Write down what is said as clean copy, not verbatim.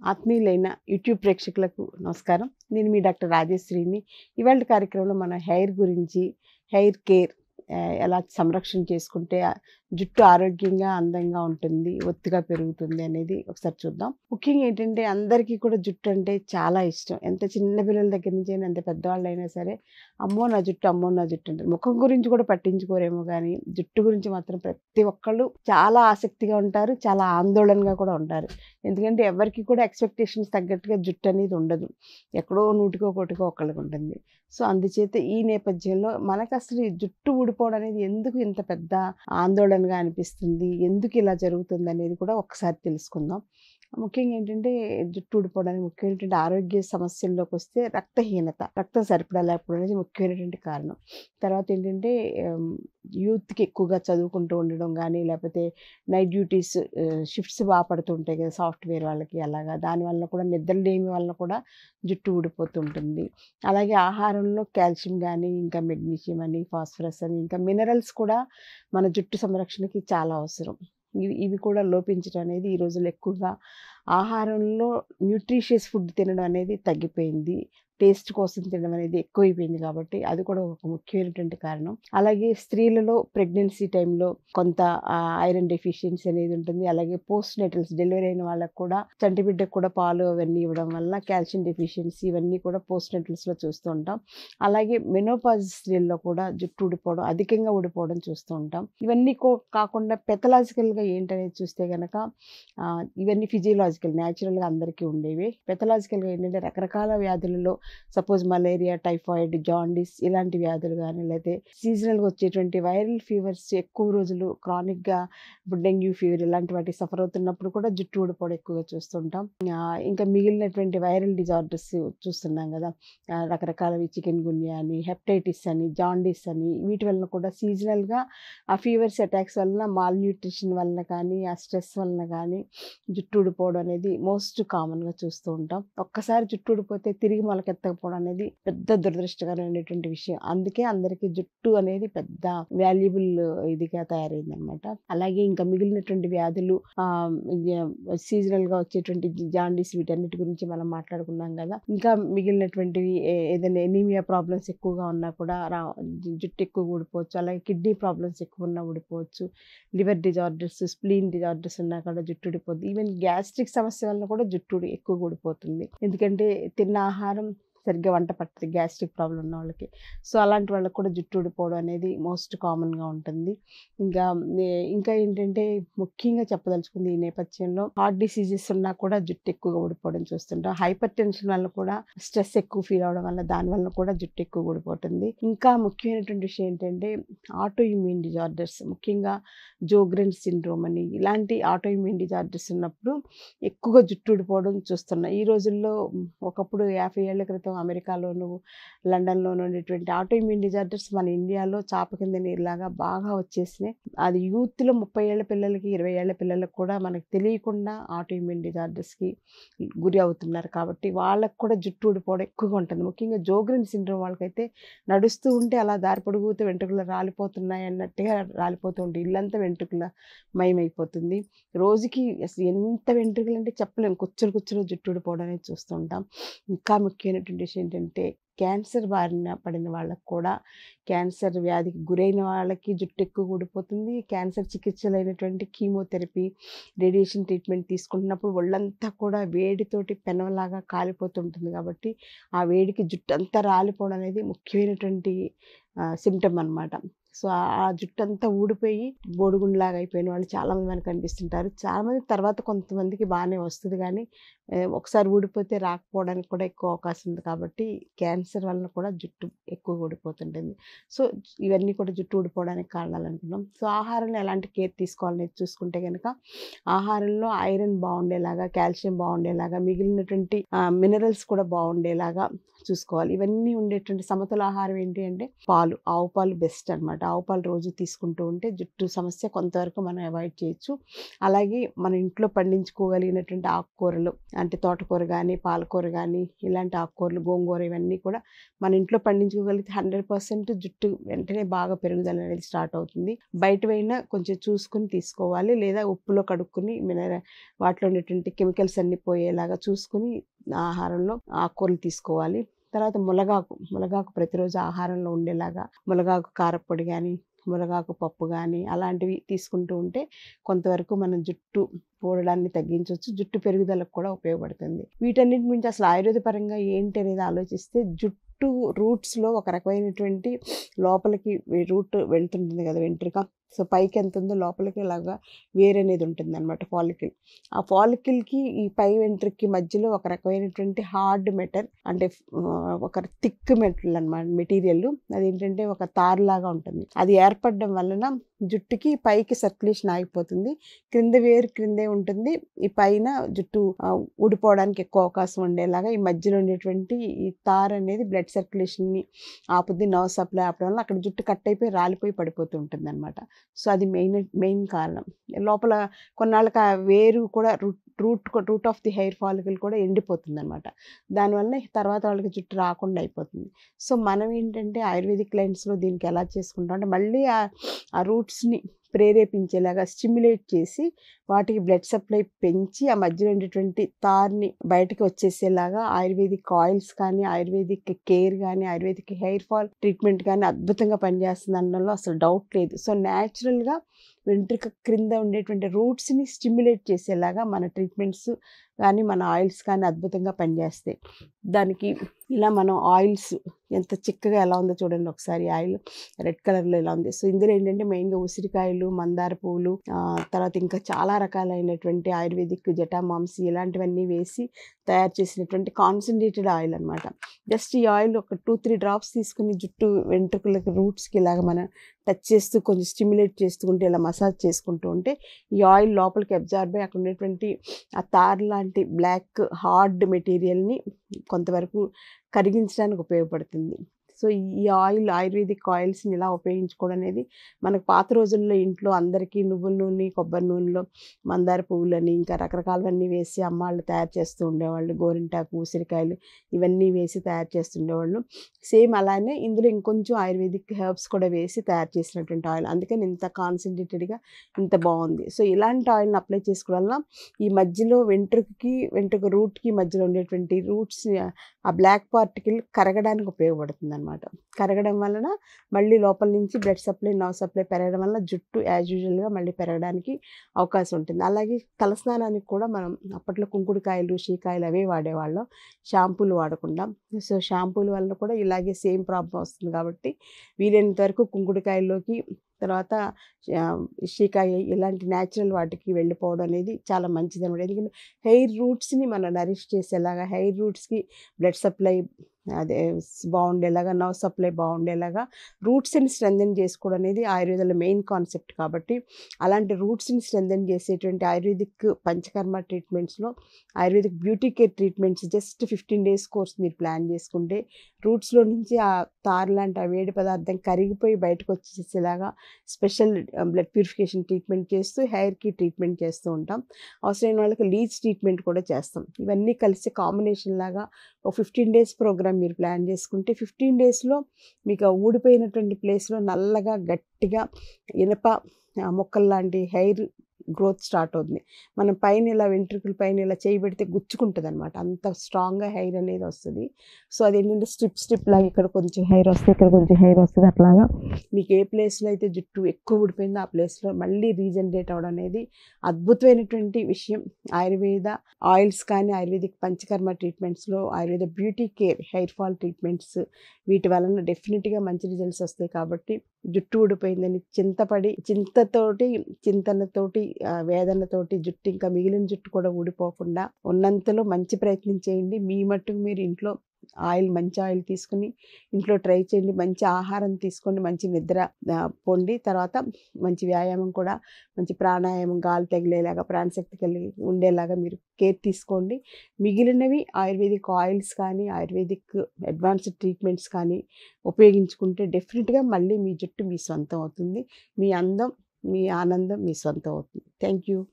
ఆత్మీయులైన YouTube ప్రేక్షకులకు నమస్కారం. నేను మీ డాక్టర్ రాజేశ్వరిని. ఇవాల్టి కార్యక్రమంలో మనం హెయిర్ గురించి, హెయిర్ కేర్ ఎలా సంరక్షణ చేసుకుంటే జుట్టు ఆరోగ్యంగా, అందంగా ఉంటుంది, ఒత్తుగా పెరుగుతుంది అనేది ఒకసారి చూద్దాం. ముఖ్యంగా ఏంటంటే అందరికీ కూడా జుట్టు అంటే చాలా ఇష్టం. ఎంత చిన్న పిల్లల దగ్గర నుంచి అయినా, ఎంత పెద్దవాళ్ళైనా సరే అమ్మో నా జుట్టు, అమ్మో నా జుట్టు అంటారు. ముఖం గురించి కూడా పట్టించుకోరేమో కానీ జుట్టు గురించి మాత్రం ప్రతి ఒక్కళ్ళు చాలా ఆసక్తిగా ఉంటారు, చాలా ఆందోళనగా కూడా ఉంటారు. ఎందుకంటే ఎవరికి కూడా ఎక్స్పెక్టేషన్స్ తగ్గట్టుగా జుట్టు అనేది ఉండదు. ఎక్కడో నూటికో కోటికో ఒకళ్ళకి ఉంటుంది. సో అందుచేత ఈ నేపథ్యంలో మనకు అసలు ఈ జుట్టు ఊడిపోవడం అనేది ఎందుకు ఇంత పెద్ద ఆందోళనగా అనిపిస్తుంది, ఎందుకు ఇలా జరుగుతుంది అనేది కూడా ఒకసారి తెలుసుకుందాం. ముఖ్యంగా ఏంటంటే జుట్టు ఊడిపోవడానికి ముఖ్యం ఏంటంటే ఆరోగ్య సమస్యల్లోకి వస్తే రక్తహీనత, రక్తం సరిపడా లేకపోవడం అనేది ముఖ్యమైనటువంటి కారణం. తర్వాత ఏంటంటే యూత్కి ఎక్కువగా చదువుకుంటూ ఉండడం కానీ, లేకపోతే నైట్ డ్యూటీస్ షిఫ్ట్స్ బాగా పడుతూ ఉంటాయి కదా సాఫ్ట్వేర్ వాళ్ళకి, అలాగా దానివల్ల కూడా నిద్రలేమి వల్ల కూడా జుట్టు ఊడిపోతుంటుంది. అలాగే ఆహారంలో కాల్షియం కానీ, ఇంకా మెగ్నీషియం అని, ఫాస్ఫరస్ అని, ఇంకా మినరల్స్ కూడా మన జుట్టు సంరక్షణకి చాలా అవసరం. ఇవి కూడా లోపించడం అనేది ఈ రోజుల్లో ఎక్కువగా ఆహారంలో న్యూట్రిషియస్ ఫుడ్ తినడం అనేది తగ్గిపోయింది. టేస్ట్ కోసం తినడం అనేది ఎక్కువైపోయింది కాబట్టి అది కూడా ఒక ముఖ్యమైనటువంటి కారణం. అలాగే స్త్రీలలో ప్రెగ్నెన్సీ టైంలో కొంత ఐరన్ డెఫిషియన్సీ అనేది ఉంటుంది. అలాగే పోస్ట్ నెటల్స్ డెలివరీ అయిన వాళ్ళకు కూడా, చంటి బిడ్డకు కూడా పాలు అవన్నీ ఇవ్వడం వల్ల కాల్షియం డెఫిషియన్సీ ఇవన్నీ కూడా పోస్ట్ నెటల్స్లో చూస్తూ ఉంటాం. అలాగే మెనోపాజ్ స్త్రీల్లో కూడా జుట్టు ఊడిపోవడం, అధికంగా ఊడిపోవడం చూస్తూ ఉంటాం. ఇవన్నీ కాకుండా పెథలాజికల్గా ఏంటనేది చూస్తే కనుక ఇవన్నీ ఫిజియలాజికల్, న్యాచురల్గా అందరికీ ఉండేవి. పెథలాజికల్గా ఏంటంటే రకరకాల వ్యాధులలో, సపోజ్ మలేరియా, టైఫాయిడ్, జాండీస్ ఇలాంటి వ్యాధులు కానీ, లేకపోతే సీజనల్గా వచ్చేటువంటి వైరల్ ఫీవర్స్ ఎక్కువ రోజులు క్రానిక్గా, ఇప్పుడు డెంగ్యూ ఫీవర్ ఇలాంటి వాటి సఫర్ అవుతున్నప్పుడు కూడా జుట్టు ఊడిపోవడం ఎక్కువగా చూస్తుంటాం. ఇంకా మిగిలినటువంటి వైరల్ డిజార్డర్స్ చూస్తున్నాం కదా, రకరకాలవి చికెన్ గున్యా అని, హెపటైటిస్ అని, జాండీస్ అని, వీటి వలన కూడా సీజనల్గా ఆ ఫీవర్స్ అటాక్స్ వలన, మాల్ న్యూట్రిషన్ వలన కానీ, ఆ స్ట్రెస్ వలన కానీ జుట్టు ఊడిపోవడం అనేది మోస్ట్ కామన్గా చూస్తూ ఉంటాం. ఒక్కసారి జుట్టు ఊడిపోతే తిరిగి మొలకెత్తకపోవడం అనేది పెద్ద దురదృష్టకరమైనటువంటి విషయం. అందుకే అందరికీ జుట్టు అనేది పెద్ద వాల్యుబుల్ ఇదిగా తయారైంది అనమాట. అలాగే ఇంకా మిగిలినటువంటి వ్యాధులు సీజనల్గా వచ్చేటువంటి జాండీస్, వీటన్నిటి గురించి మనం మాట్లాడుకున్నాం కదా. ఇంకా మిగిలినటువంటివి ఏదైనా ఎనీమియా ప్రాబ్లమ్స్ ఎక్కువగా ఉన్నా కూడా జుట్టు ఎక్కువ ఊడిపోవచ్చు. అలాగే కిడ్నీ ప్రాబ్లమ్స్ ఎక్కువ ఉన్నా ఊడిపోవచ్చు. లివర్ డిజార్డర్స్, స్ప్లీన్ డిజార్డర్స్ ఉన్నా కూడా జుట్టు ఊడిపోద్ది. ఈవెన్ గ్యాస్ట్రిక్ సమస్య వల్ల కూడా జుట్టు ఎక్కువ ఊడిపోతుంది. ఎందుకంటే తిన్న ఆహారం సరిగ్గా వంట పట్టదు గ్యాస్ట్రిక్ ప్రాబ్లం ఉన్న వాళ్ళకి. సో అలాంటి వాళ్ళకి కూడా జుట్టు ఊడిపోవడం అనేది మోస్ట్ కామన్గా ఉంటుంది. ఇంకా ఏంటంటే ముఖ్యంగా చెప్పదలుచుకుంది ఈ నేపథ్యంలో హార్ట్ డిసీజెస్ ఉన్నా కూడా జుట్టు ఎక్కువగా ఊడిపోవడం చూస్తుంటాం. హైపర్ టెన్షన్ వల్ల కూడా, స్ట్రెస్ ఎక్కువ ఫీల్ అవడం వల్ల దాని వల్ల కూడా జుట్టు ఎక్కువ ఊడిపోతుంది. ఇంకా ముఖ్యమైనటువంటి విషయం ఏంటంటే ఆటో ఇమ్యూన్ డిజార్డర్స్, ముఖ్యంగా జోగ్రెన్స్ సిండ్రోమ్ అని, ఇలాంటి ఆటో ఇమ్యూన్ డిజార్డర్స్ ఉన్నప్పుడు ఎక్కువగా జుట్టు ఊడిపోవడం చూస్తున్నాం. ఈ రోజుల్లో ఒకప్పుడు 50 ఏళ్ల క్రితం అమెరికాలోను, లండన్లోను ఉండేటువంటి ఆటో ఇమ్యూన్ డిజార్డర్స్ మన ఇండియాలో చాప కింద నీరులాగా బాగా వచ్చేసినాయి. అది యూత్లో 30 ఏళ్ల పిల్లలకి, 20 ఏళ్ల పిల్లలకు కూడా మనకు తెలియకుండా ఆటో ఇమ్యూన్ డిజార్డర్స్కి గురి అవుతున్నారు. కాబట్టి వాళ్ళకు కూడా జుట్టు ఊడిపోవడం ఎక్కువగా ఉంటుంది. ముఖ్యంగా జోగ్రెన్ సిండ్రోమ్ వాళ్ళకైతే నడుస్తూ ఉంటే అలా దారి పొడుగుతూ వెంట్రుకలు రాలిపోతున్నాయి అన్నట్టుగా రాలిపోతూ ఉంటాయి. ఇల్లంతా వెంట్రుకల మయమైపోతుంది. రోజుకి అసలు ఎంత వెంట్రుకలు అంటే చెప్పలేము, కుచ్చులు కుచ్చులు జుట్టు ఊడిపోవడం అనేది చూస్తూ ఉంటాం. ఇంకా ముఖ్యమైనటువంటి విషయం ఏంటంటే క్యాన్సర్ బారిన పడిన వాళ్ళకు కూడా, క్యాన్సర్ వ్యాధికి గురైన వాళ్ళకి జుట్టు ఎక్కువ ఊడిపోతుంది. క్యాన్సర్ చికిత్సలైనటువంటి కీమోథెరపీ, రేడియేషన్ ట్రీట్మెంట్ తీసుకుంటున్నప్పుడు ఒళ్ళంతా కూడా వేడితోటి పెనంలాగా కాలిపోతుంటుంది. కాబట్టి ఆ వేడికి జుట్టు అంతా రాలిపోవడం అనేది ముఖ్యమైనటువంటి సిమ్టమ్ అనమాట. సో ఆ జుట్టు అంతా ఊడిపోయి బోడిగుండులాగా అయిపోయిన వాళ్ళు చాలామంది మనకు కనిపిస్తుంటారు. చాలామంది తర్వాత కొంతమందికి బాగానే వస్తుంది, కానీ ఒకసారి ఊడిపోతే రాకపోవడానికి కూడా ఎక్కువ అవకాశం ఉంది. కాబట్టి క్యాన్సర్ వలన కూడా జుట్టు ఎక్కువ ఊడిపోతుంటుంది. సో ఇవన్నీ కూడా జుట్టు ఊడిపోవడానికి కారణాలు అనుకున్నాం. సో ఆహారంలో ఎలాంటి కేర్ తీసుకోవాలనేది చూసుకుంటే కనుక, ఆహారంలో ఐరన్ బాగుండేలాగా, కాల్షియం బాగుండేలాగా, మిగిలినటువంటి మినరల్స్ కూడా బాగుండేలాగా చూసుకోవాలి. ఇవన్నీ ఉండేటువంటి సమతుల ఆహారం ఏంటి అంటే పాలు, ఆవు పాలు బెస్ట్ అనమాట. ఆవు పాలు రోజు తీసుకుంటూ ఉంటే జుట్టు సమస్య కొంతవరకు మనం అవాయిడ్ చేయొచ్చు. అలాగే మన ఇంట్లో పండించుకోగలిగినటువంటి ఆకుకూరలు అంటే తోటకూర గానీ, పాలకూర గానీ, ఇలాంటి ఆకుకూరలు, గోంగూర ఇవన్నీ కూడా మన ఇంట్లో పండించుకోగలిగితే 100% జుట్టు వెంటనే బాగా పెరుగుదల అనేది స్టార్ట్ అవుతుంది. బయటవైనా కొంచెం చూసుకొని తీసుకోవాలి. లేదా ఉప్పులో కడుక్కొని వాటిలో ఉండేటువంటి కెమికల్స్ అన్నీ పోయేలాగా చూసుకొని ఆహారంలో ఆకుకూరలు తీసుకోవాలి. తర్వాత మునగాకు ప్రతిరోజు ఆహారంలో ఉండేలాగా మునగాకు కారప్పొడి గానీ, మునగాకు పప్పు గానీ అలాంటివి తీసుకుంటూ ఉంటే కొంతవరకు మనం జుట్టు ఊడడాన్ని తగ్గించొచ్చు. జుట్టు పెరుగుదలకు కూడా ఉపయోగపడుతుంది. వీటన్నిటి నుంచి అసలు ఆయుర్వేద పరంగా ఏంటి అనేది ఆలోచిస్తే జుట్టు రూట్స్‌లో ఒక రకమైనటువంటి లోపలికి రూట్ వెళ్తుంటుంది కదా వెంట్రుక. సో, పైకి ఎంత ఉందో లోపలికి ఇలాగా వేరు అనేది ఉంటుందన్నమాట ఫాలికల్. ఆ ఫాలికల్‌కి ఈ పై వెంట్రుకకి మధ్యలో ఒక రకమైనటువంటి హార్డ్ మెటల్ అంటే ఒక థిక్ మెటల్ అన్నమాట మెటీరియల్. అదేంటంటే ఒక తారులాగా ఉంటుంది. అది ఏర్పడడం వలన జుట్టుకి పైకి సర్క్యులేషన్ ఆగిపోతుంది. క్రింద వేరు క్రిందే ఉంటుంది. ఈ పైన జుట్టు ఊడిపోవడానికి ఎక్కువ అవకాశం ఉండేలాగా ఈ మధ్యలో ఉండేటువంటి ఈ తార్ అనేది బ్లడ్ సర్క్యులేషన్‌ని ఆపుద్ది. నర్వ్ సప్లై ఆపడం వల్ల అక్కడ జుట్టు కట్ అయిపోయి రాలిపోయి పడిపోతూ ఉంటుందన్నమాట. సో, అది మెయిన్ కారణం. లోపల కొన్నాళ్ళకి ఆ వేరు కూడా root of the hair follicle కూడా ఎండిపోతుందన్నమాట. దానివల్ల తర్వాత వాళ్ళకి జుట్టు రాకుండా అయిపోతుంది. సో, మనం ఏంటంటే ఆయుర్వేదిక్ లైన్స్‌లో దీనికి ఎలా చేసుకుంటాం అంటే మళ్ళీ ఆ రూట్స్‌ని ప్రేరేపించేలాగా స్టిమ్యులేట్ చేసి వాటికి బ్లడ్ సప్లై పెంచి ఆ మధ్యలో ఉండేటువంటి తార్ని బయటకి వచ్చేసేలాగా ఆయుర్వేదిక్ ఆయిల్స్ కానీ, ఆయుర్వేదిక్ కేర్ కానీ, ఆయుర్వేదిక్ హెయిర్ ఫాల్ ట్రీట్మెంట్ కానీ అద్భుతంగా పనిచేస్తుంది అనడంలో అసలు డౌట్ లేదు. సో, న్యాచురల్‌గా వెంట్రుక క్రింద ఉండేటువంటి రూట్స్‌ని స్టిమ్యులేట్ చేసేలాగా మన ట్రీట్మెంట్స్ కానీ, మన ఆయిల్స్ కానీ అద్భుతంగా పనిచేస్తాయి. దానికి ఇలా మనం ఆయిల్స్ ఎంత చిక్కగా ఎలా ఉందో చూడండి ఒకసారి. ఆయిల్ రెడ్ కలర్‌లో ఇలా ఉంది. సో, ఇందులో ఏంటంటే మెయిన్‌గా ఉసిరికాయలు, మందార పువ్వులు, తర్వాత ఇంకా చాలా రకాలైనటువంటి ఆయుర్వేదిక్ జటామాంసి ఇలాంటివన్నీ వేసి తయారు చేసినటువంటి కాన్సంట్రేటెడ్ ఆయిల్ అనమాట. జస్ట్ ఈ ఆయిల్ ఒక 2, 3 డ్రాప్స్ తీసుకుని జుట్టు వెంట్రుకలకి రూట్స్‌కి ఇలాగ మనం టచ్ చేస్తూ కొంచెం స్టిమ్యులేట్ చేస్తూ ఉంటే ఇలా మసాజ్ చేసుకుంటూ ఉంటే ఈ ఆయిల్ లోపలికి అబ్జార్బ్ అయ్యి అక్కడ ఉన్నటువంటి ఆ తార్ లాంటి బ్లాక్ హార్డ్ మెటీరియల్‌ని కొంతవరకు కరిగించడానికి ఉపయోగపడుతుంది. సో, ఈ ఆయుర్వేదిక్ ఆయిల్స్‌ని ఇలా ఉపయోగించుకోవడం అనేది మనకు పాత రోజుల్లో ఇంట్లో అందరికీ నువ్వుల నూనె, కొబ్బరి నూనెలో మందార పువ్వులని ఇంకా రకరకాలవన్నీ వేసి అమ్మాళ్ళు తయారు చేస్తూ ఉండేవాళ్ళు. గోరింటాకు, ఉసిరికాయలు ఇవన్నీ వేసి తయారు చేస్తుండేవాళ్ళు. సేమ్ అలానే ఇందులో ఇంకొంచెం ఆయుర్వేదిక్ హెర్బ్స్ కూడా వేసి తయారు చేసినటువంటి ఆయిల్. అందుకని ఇంత కాన్సంట్రేటెడ్‌గా ఇంత బావుంది. సో, ఇలాంటి ఆయిల్‌ని అప్లై చేసుకోవడం వల్ల ఈ మధ్యలో వెంట్రుక రూట్‌కి మధ్యలో ఉండేటువంటి రూట్స్ ఆ బ్లాక్ పార్టికల్ కరగడానికి ఉపయోగపడుతుందన్నమాట. కరగడం వలన మళ్ళీ లోపల నుంచి బ్లడ్ సప్లై, నర్వ్ సప్లై పెరగడం వల్ల జుట్టు యాజ్ యూజువల్‌గా మళ్ళీ పెరగడానికి అవకాశం ఉంటుంది. అలాగే తలస్నానానికి కూడా మనం అప్పట్లో కుంకుడుకాయలు, షీకాయలు అవే వాడేవాళ్ళం. షాంపూలు వాడకుండా. సో, షాంపూల వల్ల కూడా ఇలాగే సేమ్ ప్రాబ్లమ్ వస్తుంది కాబట్టి వీలైనంత వరకు కుంకుడుకాయల్లోకి తర్వాత షీకాయ ఇలాంటి న్యాచురల్ వాటికి వెళ్ళిపోవడం అనేది చాలా మంచిదనమాట. ఎందుకంటే హెయిర్ రూట్స్‌ని మనం నరిష్ చేసేలాగా హెయిర్ రూట్స్‌కి బ్లడ్ సప్లై అదే బాగుండేలాగా, నర్వ్ సప్లై బాగుండేలాగా రూట్స్‌ని స్ట్రెంథెన్ చేసుకోవడం అనేది ఆయుర్వేదంలో మెయిన్ కాన్సెప్ట్ కాబట్టి అలాంటి రూట్స్‌ని స్ట్రెంథెన్ చేసేటువంటి ఆయుర్వేదిక్ పంచకర్మ ట్రీట్మెంట్స్‌లో Ayurvedic beauty care treatments just 15 days course మీరు ప్లాన్ చేసుకుంటే రూట్స్‌లో నుంచి ఆ తార్ లాంటి ఆ వేడి పదార్థం కరిగిపోయి బయటకు వచ్చేసేలాగా స్పెషల్ బ్లడ్ ప్యూరిఫికేషన్ ట్రీట్మెంట్ చేస్తూ హెయిర్‌కి ట్రీట్మెంట్ చేస్తూ ఉంటాం. అవసరమైన వాళ్ళకి లీచ్ ట్రీట్మెంట్ కూడా చేస్తాం. ఇవన్నీ కలిసి కాంబినేషన్ లాగా ఒక 15 డేస్ ప్రోగ్రామ్ మీరు ప్లాన్ చేసుకుంటే 15 డేస్‌లో మీకు ఆ ఊడిపోయినటువంటి ప్లేస్‌లో నల్లగా గట్టిగా ఇనప మొక్కల్లాంటి హెయిర్ గ్రోత్ స్టార్ట్ అవుతుంది. మనం పైన ఇలా వెంట్రుకల పైన ఇలా చేయి పెడితే గుచ్చుకుంటుందనమాట. అంత స్ట్రాంగ్‌గా హెయిర్ అనేది వస్తది. సో, అదేంటంటే స్ట్రిప్ లాగా ఇక్కడ కొంచెం హెయిర్ వస్తది, ఇక్కడ కొంచెం హెయిర్ వస్తది. అట్లాగా మీకు ఏ ప్లేస్‌లో అయితే జుట్టు ఎక్కువ ఊడిపోయిందో ఆ ప్లేస్‌లో మళ్ళీ రీజనరేట్ అవ్వడం అనేది అద్భుతమైనటువంటి విషయం. ఆయుర్వేద ఆయిల్స్ కానీ, ఆయుర్వేదిక్ పంచకర్మ ట్రీట్మెంట్స్‌లో Ayurveda beauty care, hair fall treatments వీటి వలన డెఫినిట్‌గా మంచి రిజల్ట్స్ వస్తాయి కాబట్టి జుట్టు ఊడిపోయిందని చింతనతోటి వేదనతోటి జుట్టు ఇంకా మిగిలిన జుట్టు కూడా ఊడిపోకుండా ఉన్నంతలో మంచి ప్రయత్నం చేయండి. మీ మట్టుకు మీరు ఇంట్లో మంచి ఆయిల్ తీసుకుని ఇంట్లో ట్రై చేయండి. మంచి ఆహారం తీసుకోండి, మంచి నిద్ర పొండి, తర్వాత మంచి వ్యాయామం కూడా, మంచి ప్రాణాయామం, గాలి తగిలేలాగా, ప్రాణశక్తి కలిగి ఉండేలాగా మీరు కేర్ తీసుకోండి. మిగిలినవి ఆయుర్వేదిక్ ఆయిల్స్ కానీ, ఆయుర్వేదిక్ అడ్వాన్స్డ్ ట్రీట్మెంట్స్ కానీ ఉపయోగించుకుంటే డెఫినెట్గా మళ్ళీ మీ జుట్టు మీ సొంతం అవుతుంది. మీ అందం, మీ ఆనందం మీ సొంతం అవుతుంది. Thank you.